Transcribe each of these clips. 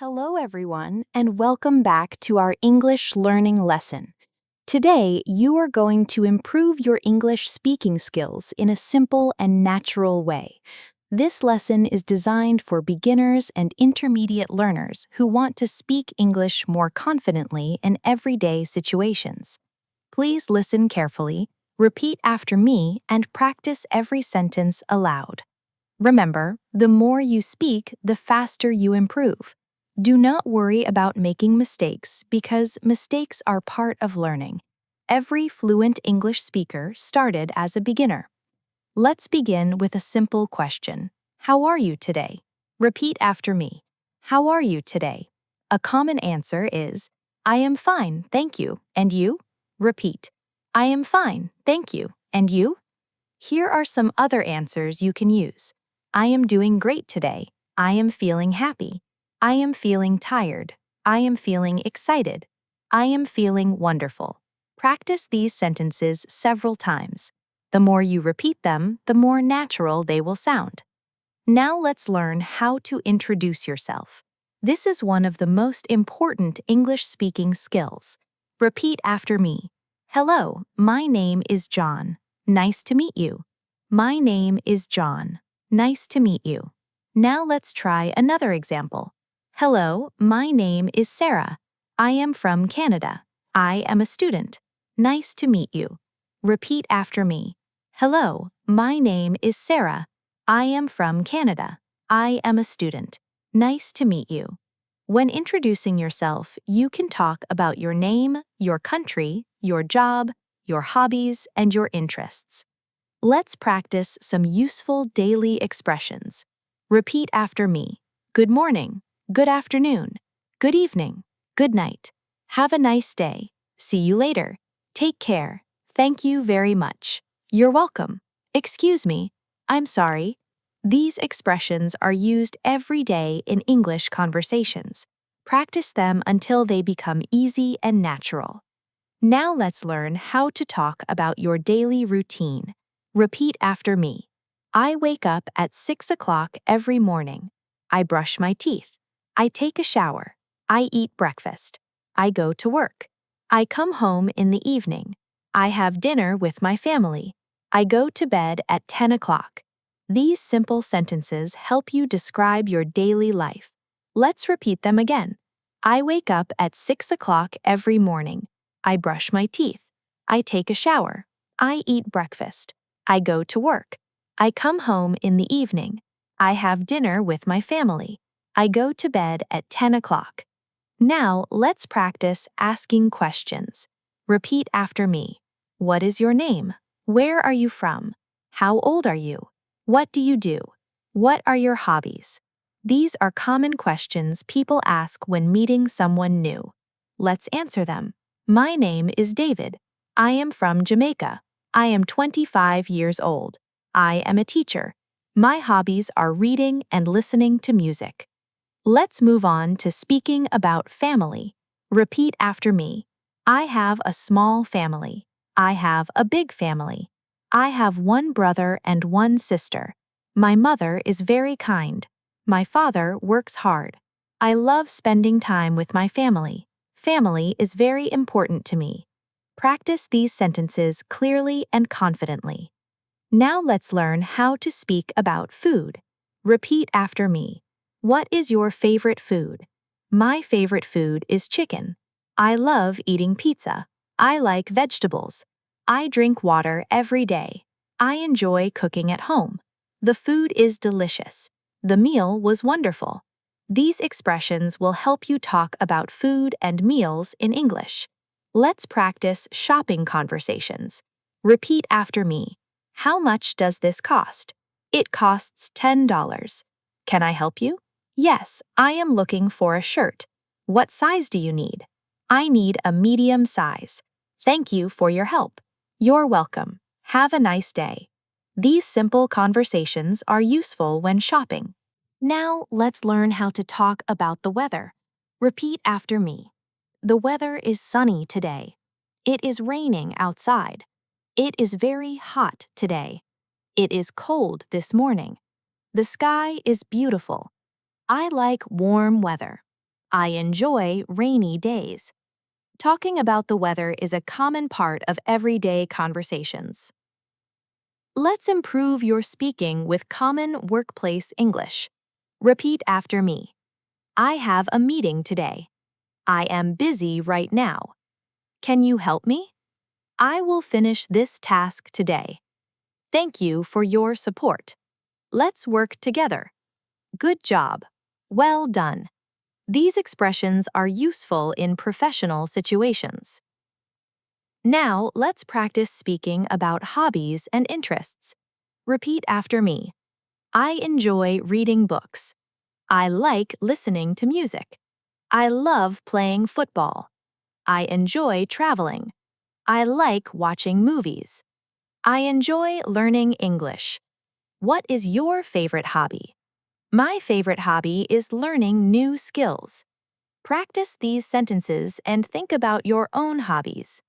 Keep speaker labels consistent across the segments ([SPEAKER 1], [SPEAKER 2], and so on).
[SPEAKER 1] Hello, everyone, and welcome back to our English learning lesson. Today, you are going to improve your English speaking skills in a simple and natural way. This lesson is designed for beginners and intermediate learners who want to speak English more confidently in everyday situations. Please listen carefully, repeat after me, and practice every sentence aloud. Remember, the more you speak, the faster you improve. Do not worry about making mistakes because mistakes are part of learning. Every fluent English speaker started as a beginner. Let's begin with a simple question. How are you today? Repeat after me. How are you today? A common answer is, I am fine, thank you. And you? Repeat. I am fine, thank you. And you? Here are some other answers you can use. I am doing great today. I am feeling happy. I am feeling tired. I am feeling excited. I am feeling wonderful. Practice these sentences several times. The more you repeat them, the more natural they will sound. Now let's learn how to introduce yourself. This is one of the most important English speaking skills. Repeat after me. Hello, my name is John. Nice to meet you. My name is John. Nice to meet you. Now let's try another example. Hello, my name is Sarah. I am from Canada. I am a student. Nice to meet you. Repeat after me. Hello, my name is Sarah. I am from Canada. I am a student. Nice to meet you. When introducing yourself, you can talk about your name, your country, your job, your hobbies, and your interests. Let's practice some useful daily expressions. Repeat after me. Good morning. Good afternoon. Good evening. Good night. Have a nice day. See you later. Take care. Thank you very much. You're welcome. Excuse me. I'm sorry. These expressions are used every day in English conversations. Practice them until they become easy and natural. Now let's learn how to talk about your daily routine. Repeat after me. I wake up at 6 o'clock every morning. I brush my teeth. I take a shower. I eat breakfast. I go to work. I come home in the evening. I have dinner with my family. I go to bed at 10 o'clock. These simple sentences help you describe your daily life. Let's repeat them again. I wake up at 6 o'clock every morning. I brush my teeth. I take a shower. I eat breakfast. I go to work. I come home in the evening. I have dinner with my family. I go to bed at 10 o'clock. Now let's practice asking questions. Repeat after me. What is your name? Where are you from? How old are you? What do you do? What are your hobbies? These are common questions people ask when meeting someone new. Let's answer them. My name is David. I am from Jamaica. I am 25 years old. I am a teacher. My hobbies are reading and listening to music. Let's move on to speaking about family. Repeat after me. I have a small family. I have a big family. I have one brother and one sister. My mother is very kind. My father works hard. I love spending time with my family. Family is very important to me. Practice these sentences clearly and confidently. Now let's learn how to speak about food. Repeat after me. What is your favorite food? My favorite food is chicken. I love eating pizza. I like vegetables. I drink water every day. I enjoy cooking at home. The food is delicious. The meal was wonderful. These expressions will help you talk about food and meals in English. Let's practice shopping conversations. Repeat after me. How much does this cost? It costs $10. Can I help you? Yes, I am looking for a shirt. What size do you need? I need a medium size. Thank you for your help. You're welcome. Have a nice day. These simple conversations are useful when shopping. Now let's learn how to talk about the weather. Repeat after me. The weather is sunny today. It is raining outside. It is very hot today. It is cold this morning. The sky is beautiful. I like warm weather. I enjoy rainy days. Talking about the weather is a common part of everyday conversations. Let's improve your speaking with common workplace English. Repeat after me. I have a meeting today. I am busy right now. Can you help me? I will finish this task today. Thank you for your support. Let's work together. Good job. Well done. These expressions are useful in professional situations. Now, let's practice speaking about hobbies and interests. Repeat after me. I enjoy reading books. I like listening to music. I love playing football. I enjoy traveling. I like watching movies. I enjoy learning English. What is your favorite hobby? My favorite hobby is learning new skills. Practice these sentences and think about your own hobbies.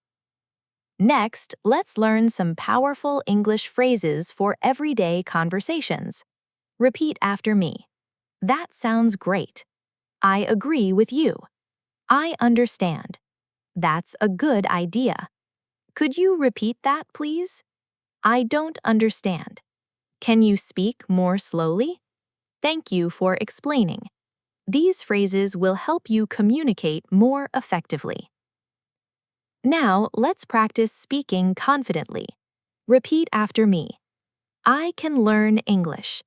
[SPEAKER 1] Next, let's learn some powerful English phrases for everyday conversations. Repeat after me. That sounds great. I agree with you. I understand. That's a good idea. Could you repeat that, please? I don't understand. Can you speak more slowly? Thank you for explaining. These phrases will help you communicate more effectively. Now, let's practice speaking confidently. Repeat after me. I can learn English.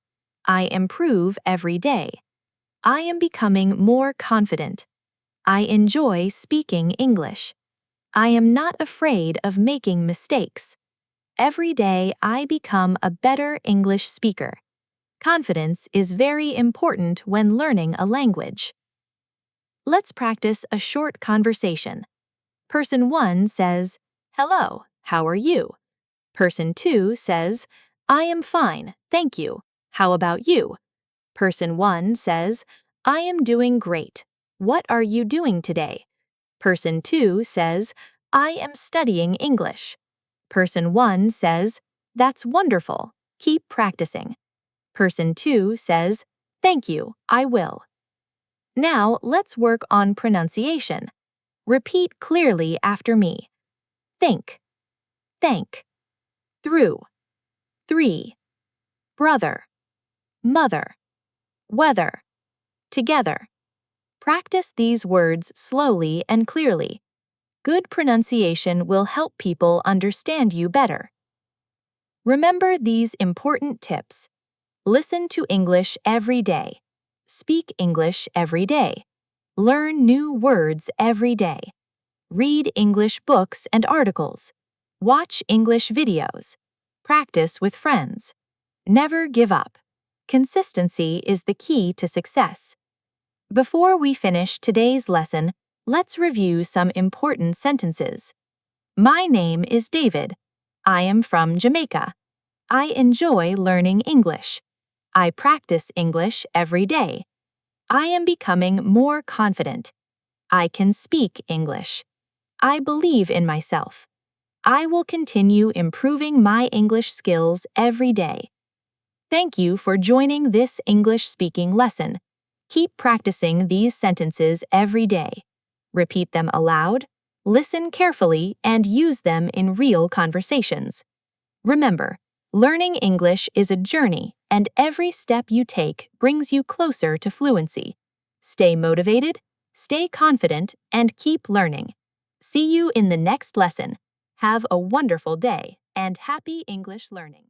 [SPEAKER 1] I improve every day. I am becoming more confident. I enjoy speaking English. I am not afraid of making mistakes. Every day I become a better English speaker. Confidence is very important when learning a language. Let's practice a short conversation. Person 1 says, "Hello, how are you?" Person 2 says, "I am fine, thank you. How about you?" Person 1 says, "I am doing great. What are you doing today?" Person 2 says, "I am studying English." Person 1 says, "That's wonderful. Keep practicing." Person 2 says, "Thank you, I will." Now, let's work on pronunciation. Repeat clearly after me. Think, thank, through, three, brother, mother, weather, together. Practice these words slowly and clearly. Good pronunciation will help people understand you better. Remember these important tips. Listen to English every day. Speak English every day. Learn new words every day. Read English books and articles. Watch English videos. Practice with friends. Never give up. Consistency is the key to success. Before we finish today's lesson, let's review some important sentences. My name is David. I am from Jamaica. I enjoy learning English. I practice English every day. I am becoming more confident. I can speak English. I believe in myself. I will continue improving my English skills every day. Thank you for joining this English speaking lesson. Keep practicing these sentences every day. Repeat them aloud, listen carefully, and use them in real conversations. Remember, learning English is a journey, and every step you take brings you closer to fluency. Stay motivated, stay confident, and keep learning. See you in the next lesson. Have a wonderful day and happy English learning.